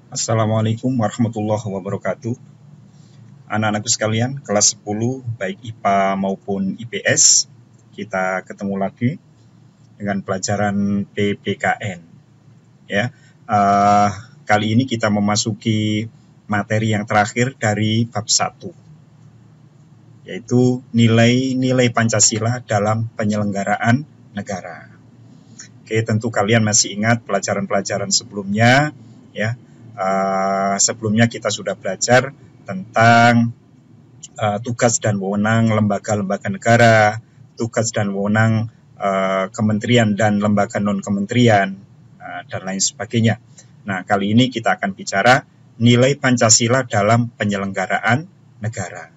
Assalamualaikum warahmatullahi wabarakatuh. Anak-anakku sekalian, kelas 10 baik IPA maupun IPS, kita ketemu lagi dengan pelajaran PPKN. Ya, uh, kali ini kita memasuki materi yang terakhir dari bab 1, yaitu nilai-nilai Pancasila dalam penyelenggaraan negara. Oke, tentu kalian masih ingat pelajaran-pelajaran sebelumnya, ya. Sebelumnya kita sudah belajar tentang tugas dan wewenang lembaga-lembaga negara, tugas dan wewenang kementerian dan lembaga non-kementerian, dan lain sebagainya. Nah, kali ini kita akan bicara nilai Pancasila dalam penyelenggaraan negara.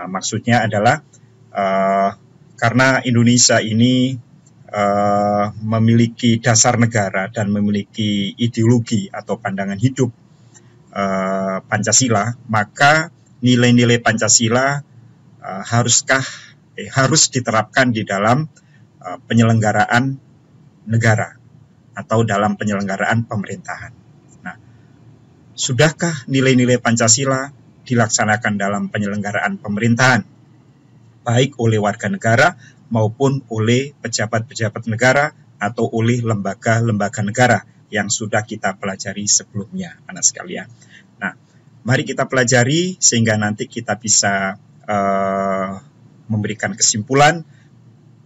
Maksudnya adalah karena Indonesia ini memiliki dasar negara dan memiliki ideologi atau pandangan hidup Pancasila, maka nilai-nilai Pancasila harus diterapkan di dalam penyelenggaraan negara atau dalam penyelenggaraan pemerintahan. Nah, sudahkah nilai-nilai Pancasila dilaksanakan dalam penyelenggaraan pemerintahan, baik oleh warga negara maupun oleh pejabat-pejabat negara atau oleh lembaga-lembaga negara yang sudah kita pelajari sebelumnya, anak sekalian. Nah, mari kita pelajari sehingga nanti kita bisa memberikan kesimpulan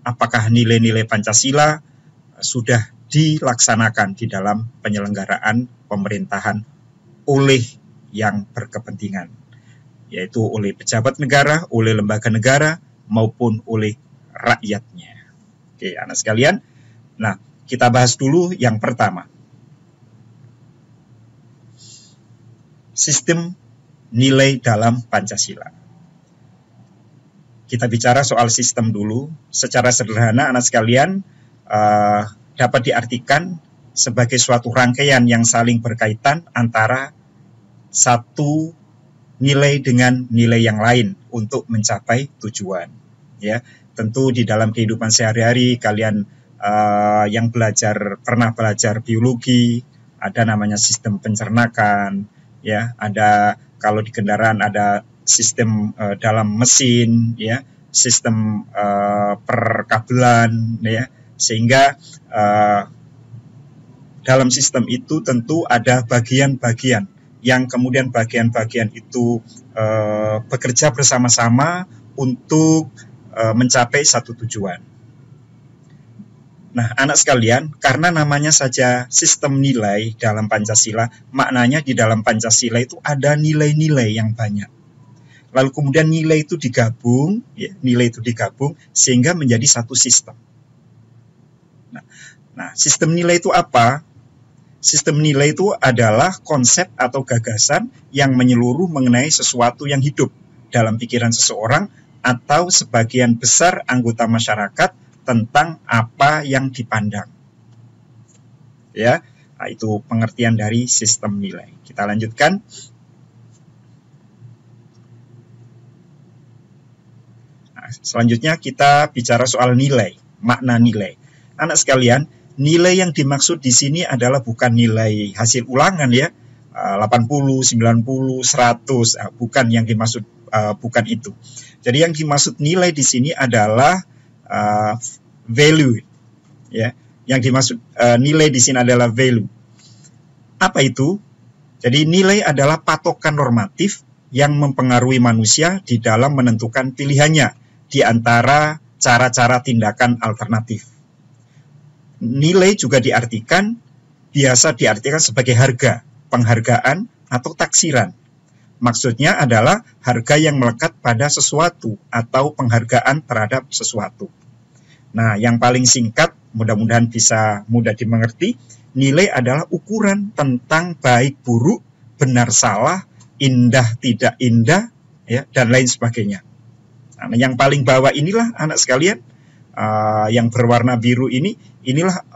apakah nilai-nilai Pancasila sudah dilaksanakan di dalam penyelenggaraan pemerintahan oleh yang berkepentingan, yaitu oleh pejabat negara, oleh lembaga negara, maupun oleh rakyatnya. Oke, anak sekalian. Nah, kita bahas dulu yang pertama. Sistem nilai dalam Pancasila. Kita bicara soal sistem dulu. Secara sederhana, anak sekalian, dapat diartikan sebagai suatu rangkaian yang saling berkaitan antara satu nilai dengan nilai yang lain untuk mencapai tujuan. Ya, tentu di dalam kehidupan sehari-hari kalian yang pernah belajar biologi, ada namanya sistem pencernakan, ya, ada kalau di kendaraan ada sistem dalam mesin, ya, sistem perkabelan, ya, sehingga dalam sistem itu tentu ada bagian-bagian yang kemudian bagian-bagian itu bekerja bersama-sama untuk mencapai satu tujuan. Nah, anak sekalian, karena namanya saja sistem nilai dalam Pancasila, maknanya di dalam Pancasila itu ada nilai-nilai yang banyak. Lalu kemudian nilai itu digabung, ya, sehingga menjadi satu sistem. Nah, sistem nilai itu apa? Sistem nilai itu adalah konsep atau gagasan yang menyeluruh mengenai sesuatu yang hidup dalam pikiran seseorang atau sebagian besar anggota masyarakat tentang apa yang dipandang. Ya, nah, itu pengertian dari sistem nilai. Kita lanjutkan. Nah, selanjutnya kita bicara soal nilai, makna nilai. Anak sekalian, nilai yang dimaksud di sini adalah bukan nilai hasil ulangan, ya, 80, 90, 100, bukan yang dimaksud, bukan itu. Jadi yang dimaksud nilai di sini adalah value, ya. Yang dimaksud nilai di sini adalah value. Apa itu? Jadi nilai adalah patokan normatif yang mempengaruhi manusia di dalam menentukan pilihannya di antara cara-cara tindakan alternatif. Nilai juga biasa diartikan sebagai harga, penghargaan, atau taksiran. Maksudnya adalah harga yang melekat pada sesuatu atau penghargaan terhadap sesuatu. Nah, yang paling singkat, mudah-mudahan bisa mudah dimengerti, nilai adalah ukuran tentang baik buruk, benar salah, indah tidak indah, ya, dan lain sebagainya. Nah, yang paling bawah inilah anak sekalian, yang berwarna biru inilah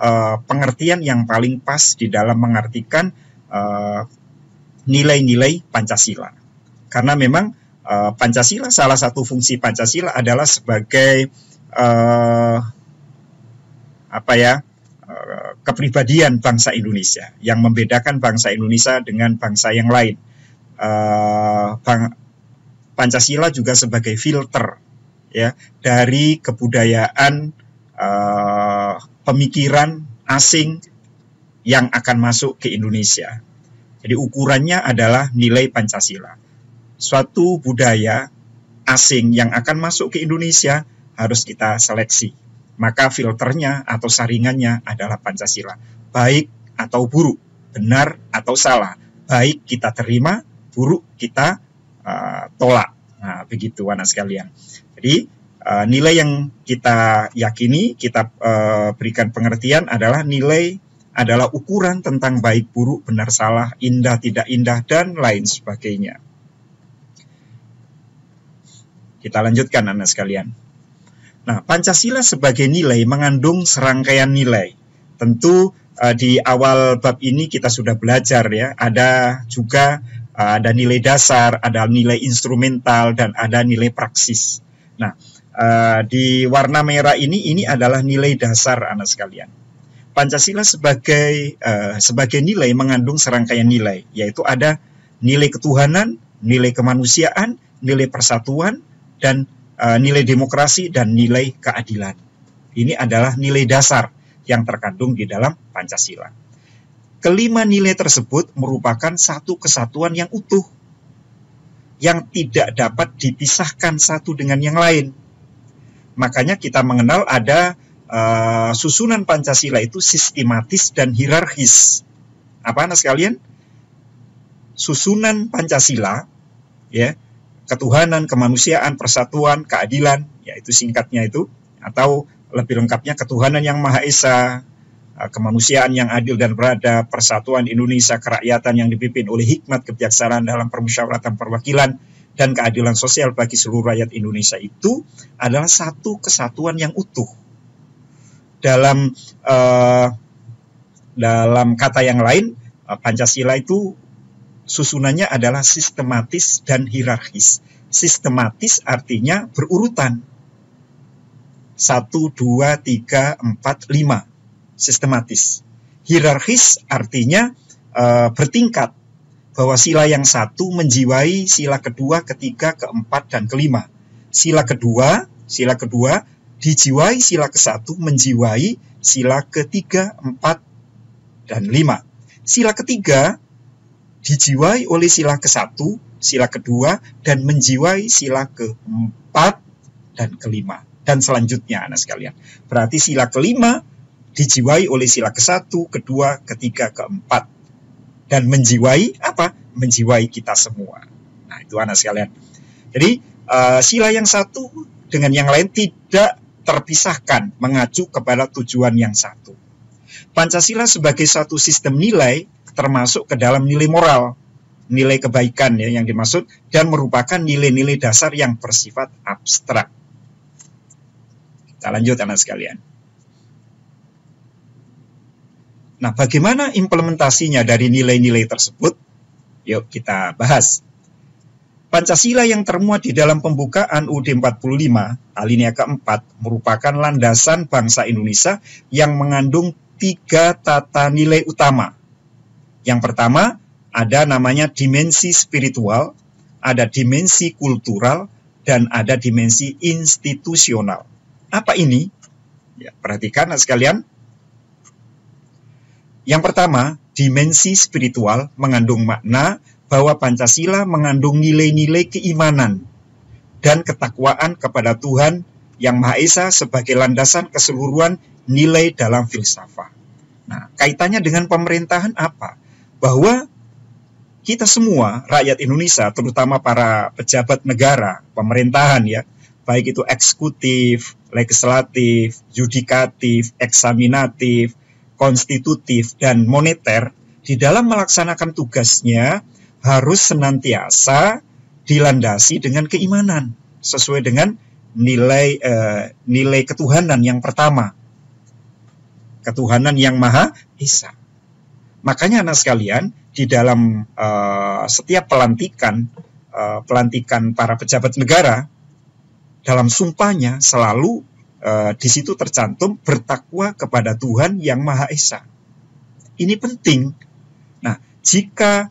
pengertian yang paling pas di dalam mengartikan nilai-nilai Pancasila. Karena memang Pancasila, salah satu fungsi Pancasila adalah sebagai kepribadian bangsa Indonesia yang membedakan bangsa Indonesia dengan bangsa yang lain. Pancasila juga sebagai filter ya dari kebudayaan pemikiran asing yang akan masuk ke Indonesia. Jadi ukurannya adalah nilai Pancasila. Suatu budaya asing yang akan masuk ke Indonesia harus kita seleksi. Maka filternya atau saringannya adalah Pancasila. Baik atau buruk, benar atau salah. Baik kita terima, buruk kita tolak. Nah, begitu anak sekalian. Jadi nilai yang kita yakini, kita berikan pengertian adalah nilai adalah ukuran tentang baik buruk, benar salah, indah tidak indah, dan lain sebagainya. Kita lanjutkan anak sekalian. Nah, Pancasila sebagai nilai mengandung serangkaian nilai. Tentu di awal bab ini kita sudah belajar ya, ada juga ada nilai dasar, ada nilai instrumental, dan ada nilai praksis. Nah, di warna merah ini adalah nilai dasar anak sekalian. Pancasila sebagai nilai mengandung serangkaian nilai, yaitu ada nilai ketuhanan, nilai kemanusiaan, nilai persatuan, dan nilai demokrasi dan nilai keadilan. Ini adalah nilai dasar yang terkandung di dalam Pancasila. Kelima nilai tersebut merupakan satu kesatuan yang utuh, yang tidak dapat dipisahkan satu dengan yang lain. Makanya kita mengenal ada susunan Pancasila itu sistematis dan hierarkis. Apa anak sekalian? Susunan Pancasila, ya, ketuhanan, kemanusiaan, persatuan, keadilan, yaitu singkatnya itu, atau lebih lengkapnya ketuhanan yang Maha Esa, kemanusiaan yang adil dan beradab, persatuan Indonesia, kerakyatan yang dipimpin oleh hikmat kebijaksanaan dalam permusyawaratan perwakilan, dan keadilan sosial bagi seluruh rakyat Indonesia itu adalah satu kesatuan yang utuh. Dalam kata yang lain, Pancasila itu susunannya adalah sistematis dan hierarkis. Sistematis artinya berurutan. 1, 2, 3, 4, 5. Sistematis. Hierarkis artinya bertingkat. Bahwa sila yang satu menjiwai sila kedua, ketiga, keempat, dan kelima. Sila kedua dijiwai sila ke-1 menjiwai sila ketiga, 4, dan 5. Sila ketiga dijiwai oleh sila ke-1, sila kedua, dan menjiwai sila ke-4 dan ke-5. Dan selanjutnya anak sekalian. Berarti sila ke-5 dijiwai oleh sila ke-1, kedua, ketiga, ke-4. Dan menjiwai apa? Menjiwai kita semua. Nah, itu anak sekalian. Jadi sila yang satu dengan yang lain tidak terpisahkan, mengacu kepada tujuan yang satu. Pancasila sebagai satu sistem nilai termasuk ke dalam nilai moral, nilai kebaikan ya yang dimaksud, dan merupakan nilai-nilai dasar yang bersifat abstrak. Kita lanjut anak sekalian. Nah, bagaimana implementasinya dari nilai-nilai tersebut? Yuk kita bahas. Pancasila yang termuat di dalam pembukaan UUD 45, alinea keempat, merupakan landasan bangsa Indonesia yang mengandung 3 tata nilai utama. Yang pertama, ada namanya dimensi spiritual, ada dimensi kultural, dan ada dimensi institusional. Apa ini? Ya, perhatikan sekalian. Yang pertama, dimensi spiritual mengandung makna bahwa Pancasila mengandung nilai-nilai keimanan dan ketakwaan kepada Tuhan Yang Maha Esa sebagai landasan keseluruhan nilai dalam filsafat. Nah, kaitannya dengan pemerintahan apa? Bahwa kita semua, rakyat Indonesia, terutama para pejabat negara, pemerintahan ya, baik itu eksekutif, legislatif, yudikatif, eksaminatif, konstitutif, dan moneter, di dalam melaksanakan tugasnya harus senantiasa dilandasi dengan keimanan, sesuai dengan nilai ketuhanan yang pertama, ketuhanan yang Maha Esa. Makanya anak sekalian, di dalam setiap pelantikan para pejabat negara, dalam sumpahnya selalu di situ tercantum bertakwa kepada Tuhan yang Maha Esa. Ini penting. Nah, jika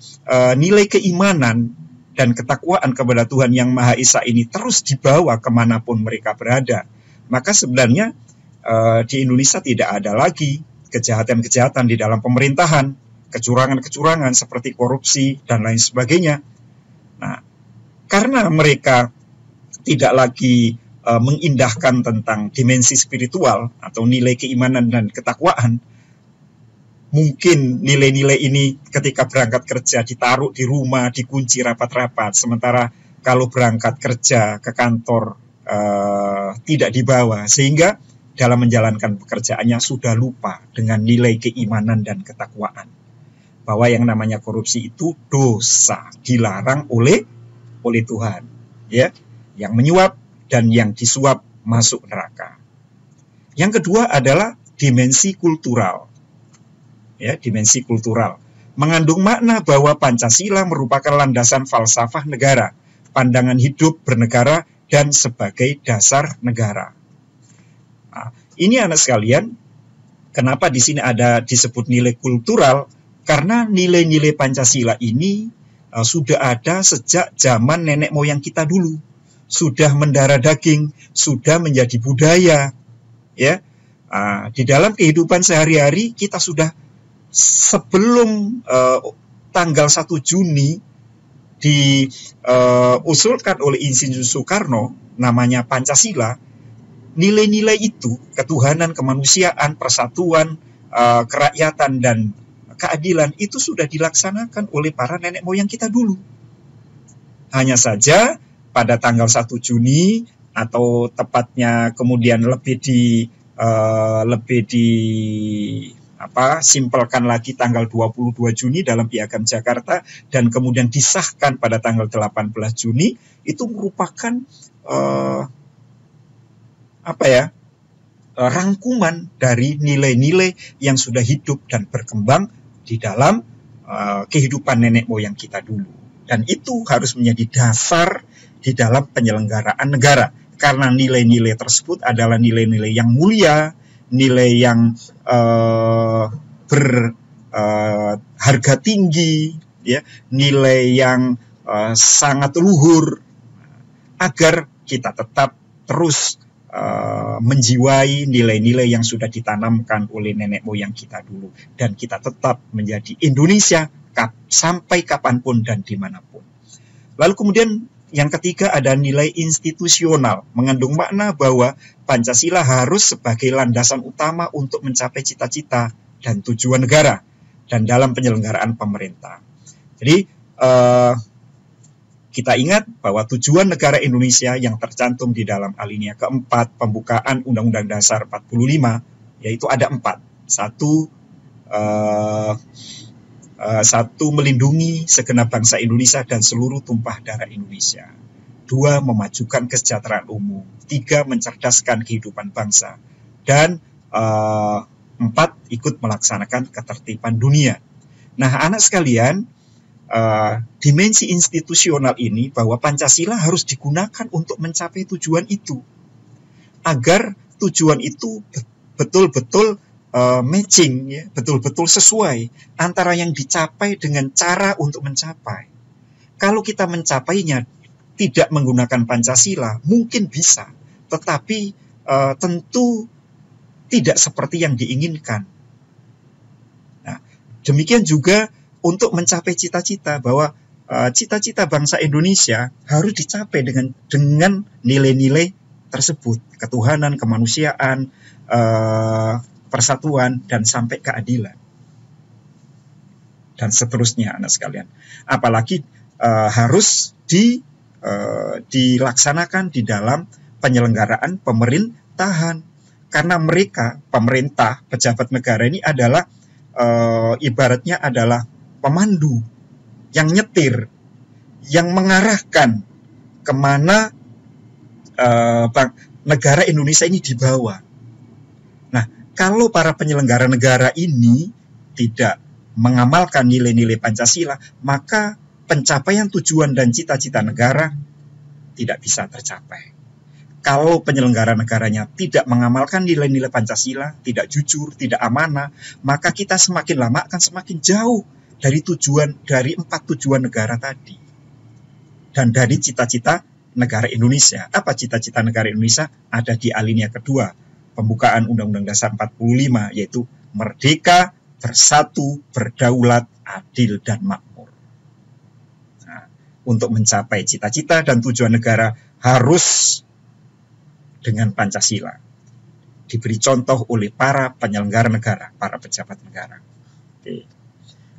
nilai keimanan dan ketakwaan kepada Tuhan yang Maha Esa ini terus dibawa kemanapun mereka berada, maka sebenarnya di Indonesia tidak ada lagi kejahatan-kejahatan di dalam pemerintahan, kecurangan-kecurangan seperti korupsi dan lain sebagainya. Nah, karena mereka tidak lagi mengindahkan tentang dimensi spiritual atau nilai keimanan dan ketakwaan, mungkin nilai-nilai ini ketika berangkat kerja ditaruh di rumah, dikunci rapat-rapat, sementara kalau berangkat kerja ke kantor tidak dibawa, sehingga dalam menjalankan pekerjaannya sudah lupa dengan nilai keimanan dan ketakwaan. Bahwa yang namanya korupsi itu dosa, dilarang oleh Tuhan, ya. Yang menyuap dan yang disuap masuk neraka. Yang kedua adalah dimensi kultural. Ya, dimensi kultural mengandung makna bahwa Pancasila merupakan landasan falsafah negara, pandangan hidup bernegara dan sebagai dasar negara. Nah, ini anak sekalian, kenapa di sini ada disebut nilai kultural? Karena nilai-nilai Pancasila ini sudah ada sejak zaman nenek moyang kita dulu, sudah mendarah daging, sudah menjadi budaya. Ya, di dalam kehidupan sehari-hari kita sudah sebelum tanggal 1 Juni diusulkan oleh Insinyur Soekarno, namanya Pancasila, nilai-nilai itu, ketuhanan, kemanusiaan, persatuan, kerakyatan, dan keadilan, itu sudah dilaksanakan oleh para nenek moyang kita dulu. Hanya saja pada tanggal 1 Juni, atau tepatnya kemudian lebih simpelkan lagi tanggal 22 Juni dalam Piagam Jakarta dan kemudian disahkan pada tanggal 18 Juni, itu merupakan rangkuman dari nilai-nilai yang sudah hidup dan berkembang di dalam kehidupan nenek moyang kita dulu. Dan itu harus menjadi dasar di dalam penyelenggaraan negara, karena nilai-nilai tersebut adalah nilai-nilai yang mulia, nilai yang berharga tinggi, ya, nilai yang sangat luhur, agar kita tetap terus menjiwai nilai-nilai yang sudah ditanamkan oleh nenek moyang kita dulu, dan kita tetap menjadi Indonesia sampai kapanpun dan dimanapun. Lalu kemudian yang ketiga ada nilai institusional, mengandung makna bahwa Pancasila harus sebagai landasan utama untuk mencapai cita-cita dan tujuan negara dan dalam penyelenggaraan pemerintah. Jadi kita ingat bahwa tujuan negara Indonesia yang tercantum di dalam alinea keempat pembukaan Undang-Undang Dasar 45, yaitu ada 4. Satu, melindungi segenap bangsa Indonesia dan seluruh tumpah darah Indonesia. 2, memajukan kesejahteraan umum. 3, mencerdaskan kehidupan bangsa. Dan 4, ikut melaksanakan ketertiban dunia. Nah, anak sekalian, dimensi institusional ini bahwa Pancasila harus digunakan untuk mencapai tujuan itu, agar tujuan itu betul-betul matching, ya, betul-betul sesuai antara yang dicapai dengan cara untuk mencapai. Kalau kita mencapainya tidak menggunakan Pancasila, mungkin bisa, tetapi tentu tidak seperti yang diinginkan. Nah, demikian juga untuk mencapai cita-cita, bahwa cita-cita bangsa Indonesia harus dicapai dengan nilai-nilai tersebut, ketuhanan, kemanusiaan, persatuan, dan sampai keadilan. Dan seterusnya, anak sekalian. Apalagi harus dilaksanakan di dalam penyelenggaraan pemerintahan. Karena mereka, pemerintah, pejabat negara ini adalah ibaratnya adalah pemandu, yang nyetir, yang mengarahkan kemana negara Indonesia ini dibawa. Nah, kalau para penyelenggara negara ini tidak mengamalkan nilai-nilai Pancasila, maka pencapaian tujuan dan cita-cita negara tidak bisa tercapai. Kalau penyelenggara negaranya tidak mengamalkan nilai-nilai Pancasila, tidak jujur, tidak amanah, maka kita semakin lama akan semakin jauh dari dari 4 tujuan negara tadi. Dan dari cita-cita negara Indonesia. Apa cita-cita negara Indonesia? Ada di alinea kedua, pembukaan Undang-Undang Dasar 45, yaitu merdeka, bersatu, berdaulat, adil, dan makmur. Nah, untuk mencapai cita-cita dan tujuan negara harus dengan Pancasila. Diberi contoh oleh para penyelenggara negara, para pejabat negara. Oke.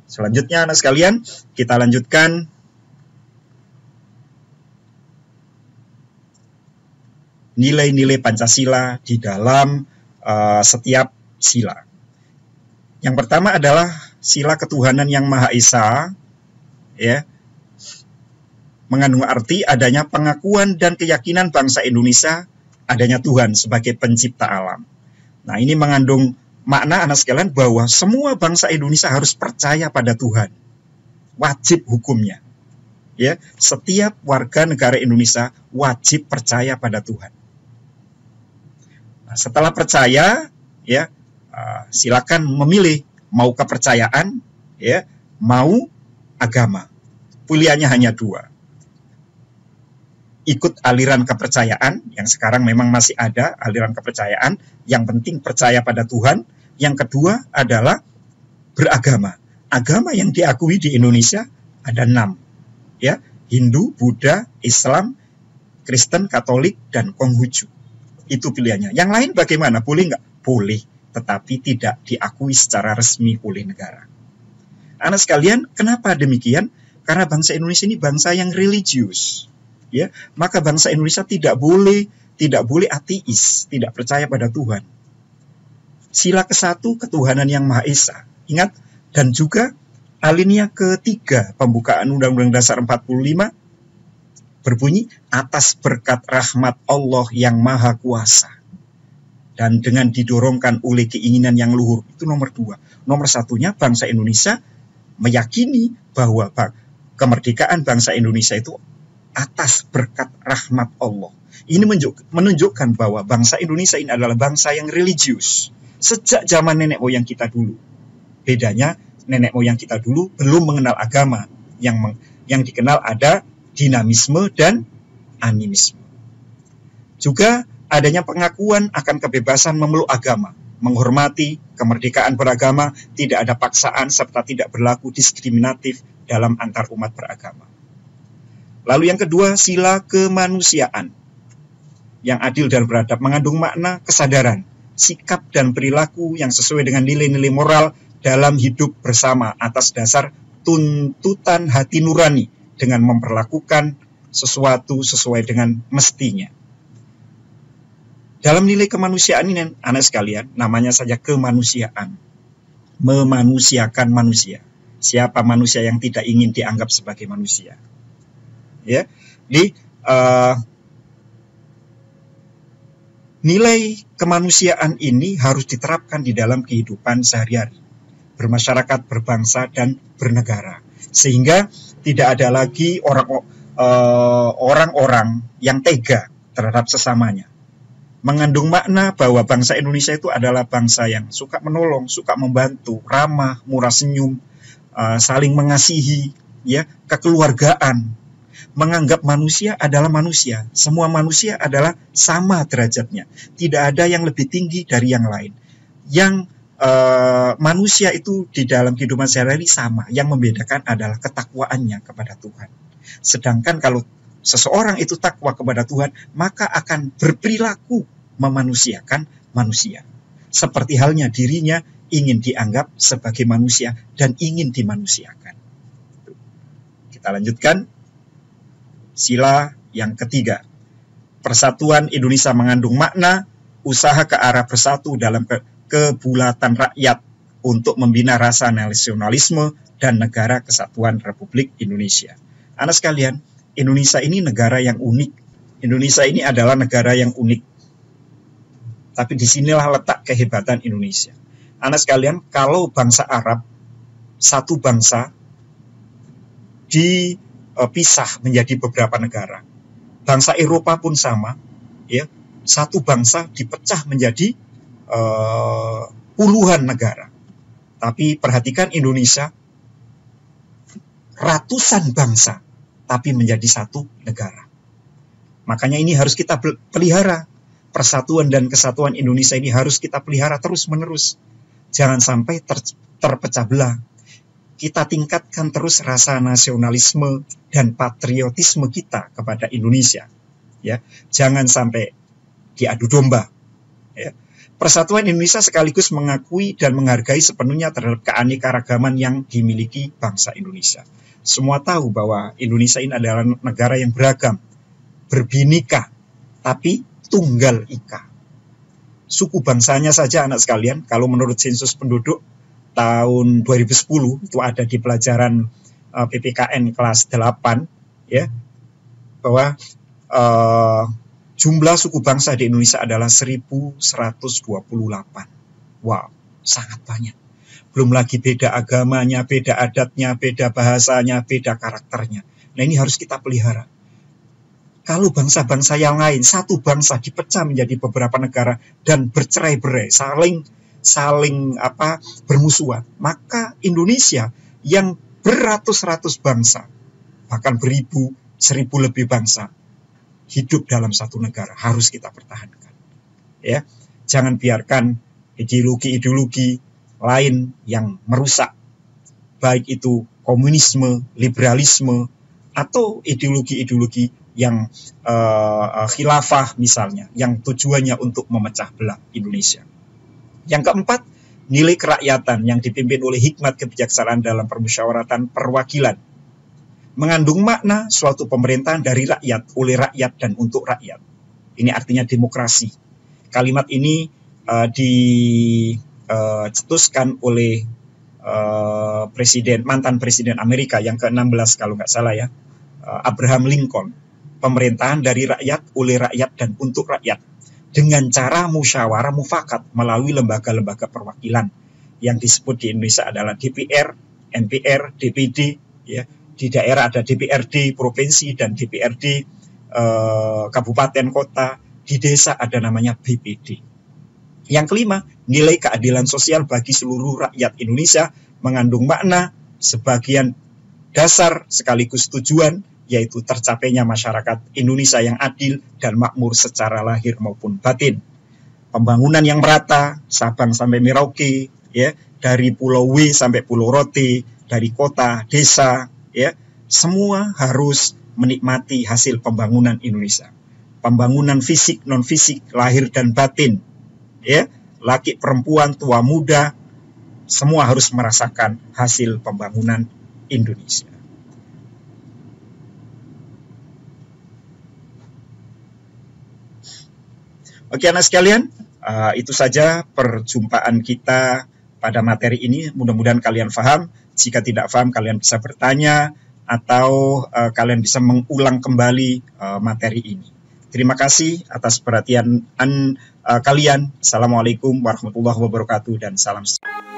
Selanjutnya, anak sekalian, kita lanjutkan nilai-nilai Pancasila di dalam setiap sila. Yang pertama adalah sila ketuhanan yang Maha Esa, ya, mengandung arti adanya pengakuan dan keyakinan bangsa Indonesia adanya Tuhan sebagai pencipta alam. Nah, ini mengandung makna, anak sekalian, bahwa semua bangsa Indonesia harus percaya pada Tuhan. Wajib hukumnya. Ya, setiap warga negara Indonesia wajib percaya pada Tuhan. Nah, setelah percaya, ya, silakan memilih mau kepercayaan, ya, mau agama. Pilihannya hanya 2. Ikut aliran kepercayaan, yang sekarang memang masih ada aliran kepercayaan, yang penting percaya pada Tuhan. Yang kedua adalah beragama. Agama yang diakui di Indonesia ada 6, ya, Hindu, Buddha, Islam, Kristen, Katolik, dan Konghucu. Itu pilihannya. Yang lain bagaimana? Boleh nggak? Boleh, tetapi tidak diakui secara resmi oleh negara. Anak sekalian, kenapa demikian? Karena bangsa Indonesia ini bangsa yang religius. Ya, maka bangsa Indonesia tidak boleh ateis, tidak percaya pada Tuhan. Sila ke-1 ketuhanan yang Maha Esa. Ingat, dan juga alinea ke-3 pembukaan Undang-Undang Dasar 45 berbunyi atas berkat rahmat Allah yang Maha Kuasa. Dan dengan didorongkan oleh keinginan yang luhur. Itu nomor 2. Nomor 1-nya bangsa Indonesia meyakini bahwa kemerdekaan bangsa Indonesia itu atas berkat rahmat Allah. Ini menunjukkan bahwa bangsa Indonesia ini adalah bangsa yang religius. Sejak zaman nenek moyang kita dulu. Bedanya, nenek moyang kita dulu belum mengenal agama. Yang dikenal ada dinamisme dan animisme. Juga adanya pengakuan akan kebebasan memeluk agama, menghormati kemerdekaan beragama, tidak ada paksaan serta tidak berlaku diskriminatif dalam antar umat beragama. Lalu yang kedua, sila kemanusiaan yang adil dan beradab, mengandung makna kesadaran, sikap dan perilaku yang sesuai dengan nilai-nilai moral dalam hidup bersama atas dasar tuntutan hati nurani dengan memperlakukan sesuatu sesuai dengan mestinya. Dalam nilai kemanusiaan ini, anak sekalian, namanya saja kemanusiaan. Memanusiakan manusia. Siapa manusia yang tidak ingin dianggap sebagai manusia? Ya, nilai kemanusiaan ini harus diterapkan di dalam kehidupan sehari-hari, bermasyarakat, berbangsa, dan bernegara, sehingga tidak ada lagi orang-orang yang tega terhadap sesamanya. Mengandung makna bahwa bangsa Indonesia itu adalah bangsa yang suka menolong, suka membantu, ramah, murah senyum, saling mengasihi, ya, kekeluargaan. Menganggap manusia adalah manusia. Semua manusia adalah sama derajatnya. Tidak ada yang lebih tinggi dari yang lain. Yang manusia itu di dalam kehidupan sehari-hari sama. Yang membedakan adalah ketakwaannya kepada Tuhan. Sedangkan kalau seseorang itu takwa kepada Tuhan, maka akan berperilaku memanusiakan manusia. Seperti halnya dirinya ingin dianggap sebagai manusia dan ingin dimanusiakan. Kita lanjutkan. Sila yang ketiga, persatuan Indonesia mengandung makna usaha ke arah bersatu dalam kebulatan rakyat untuk membina rasa nasionalisme dan negara kesatuan Republik Indonesia. Anak sekalian, Indonesia ini negara yang unik. Indonesia ini adalah negara yang unik. Tapi disinilah letak kehebatan Indonesia. Anak sekalian, kalau bangsa Arab, satu bangsa, dipisah menjadi beberapa negara. Bangsa Eropa pun sama, ya, satu bangsa dipecah menjadi puluhan negara. Tapi perhatikan Indonesia, ratusan bangsa, tapi menjadi satu negara. Makanya ini harus kita pelihara. Persatuan dan kesatuan Indonesia ini harus kita pelihara terus-menerus. Jangan sampai terpecah belah. Kita tingkatkan terus rasa nasionalisme dan patriotisme kita kepada Indonesia. Ya, jangan sampai diadu domba. Ya. Persatuan Indonesia sekaligus mengakui dan menghargai sepenuhnya terhadap keanekaragaman yang dimiliki bangsa Indonesia. Semua tahu bahwa Indonesia ini adalah negara yang beragam, berbineka, tapi tunggal ika. Suku bangsanya saja anak sekalian, kalau menurut sensus penduduk tahun 2010 itu ada di pelajaran PPKN kelas 8, ya, bahwa jumlah suku bangsa di Indonesia adalah 1128. Wow, sangat banyak. Belum lagi beda agamanya, beda adatnya, beda bahasanya, beda karakternya. Nah, ini harus kita pelihara. Kalau bangsa-bangsa yang lain, satu bangsa dipecah menjadi beberapa negara dan bercerai-berai, saling bermusuhan, maka Indonesia yang beratus-ratus bangsa, bahkan beribu, 1000 lebih bangsa, hidup dalam satu negara harus kita pertahankan. Ya, jangan biarkan ideologi-ideologi lain yang merusak, baik itu komunisme, liberalisme, atau ideologi-ideologi yang khilafah misalnya, yang tujuannya untuk memecah belah Indonesia. Yang keempat, nilai kerakyatan yang dipimpin oleh hikmat kebijaksanaan dalam permusyawaratan perwakilan. Mengandung makna suatu pemerintahan dari rakyat, oleh rakyat, dan untuk rakyat. Ini artinya demokrasi. Kalimat ini dicetuskan oleh mantan presiden Amerika yang ke-16 kalau nggak salah ya, Abraham Lincoln. Pemerintahan dari rakyat, oleh rakyat, dan untuk rakyat. Dengan cara musyawarah mufakat melalui lembaga-lembaga perwakilan. Yang disebut di Indonesia adalah DPR, MPR, DPD, ya. Di daerah ada DPRD provinsi dan DPRD kabupaten kota. Di desa ada namanya BPD. Yang kelima, nilai keadilan sosial bagi seluruh rakyat Indonesia mengandung makna sebagian dasar sekaligus tujuan, yaitu tercapainya masyarakat Indonesia yang adil dan makmur secara lahir maupun batin. Pembangunan yang merata, Sabang sampai Merauke, ya, dari Pulau W sampai Pulau Rote, dari kota, desa, ya, semua harus menikmati hasil pembangunan Indonesia. Pembangunan fisik, non fisik, lahir dan batin, ya, laki perempuan, tua muda, semua harus merasakan hasil pembangunan Indonesia. Oke anak sekalian, itu saja perjumpaan kita pada materi ini. Mudah-mudahan kalian paham. Jika tidak paham, kalian bisa bertanya atau kalian bisa mengulang kembali materi ini. Terima kasih atas perhatian kalian. Assalamualaikum warahmatullahi wabarakatuh dan salam sejahtera.